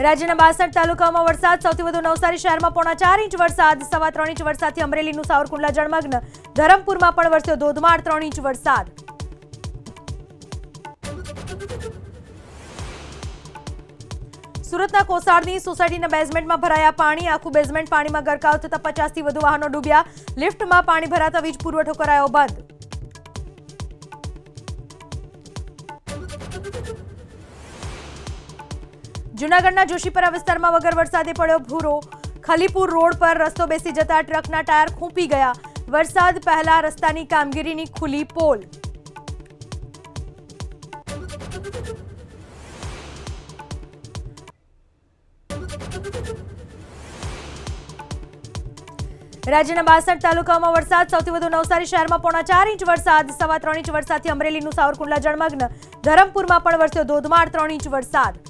રાજ્યના 62 તાલુકાઓમાં વરસાદ. સૌથી વધુ નવસારી શહેરમાં 4.5 ઇંચ વરસાદ. 3.25 ઇંચ વરસાદથી અમરેલીનું સાવરકુંડલા જળમગ્ન. ધરમપુરમાં પણ વરસ્યો ધોધમાર 3 ઇંચ વરસાદ. સુરતના કોસાડની સોસાયટીના બેઝમેન્ટમાં ભરાયા પાણી. આખું બેઝમેન્ટ પાણીમાં ગરકાવ થતા 50 થી વધુ વાહનો ડૂબ્યા. લિફ્ટમાં પાણી ભરાતા વીજ પુરવઠો કરાયો બંધ. જૂનાગઢના જોશીપરા વિસ્તારમાં વગર વરસાદે પડ્યો ભૂરો. ખલીપુર રોડ પર રસ્તો બેસી જતા ટ્રકના ટાયર ખૂંપી ગયા. વરસાદ પહેલા રસ્તાની કામગીરીની ખુલી પોલ. રાજ્યના 62 તાલુકાઓમાં વરસાદ. સૌથી વધુ નવસારી શહેરમાં 4.5 ઇંચ વરસાદ. 3.25 ઇંચ વરસાદથી અમરેલીનું સાવરકુંડલા જળમગ્ન. ધરમપુરમાં પણ વરસ્યો ધોધમાર 3 ઇંચ વરસાદ.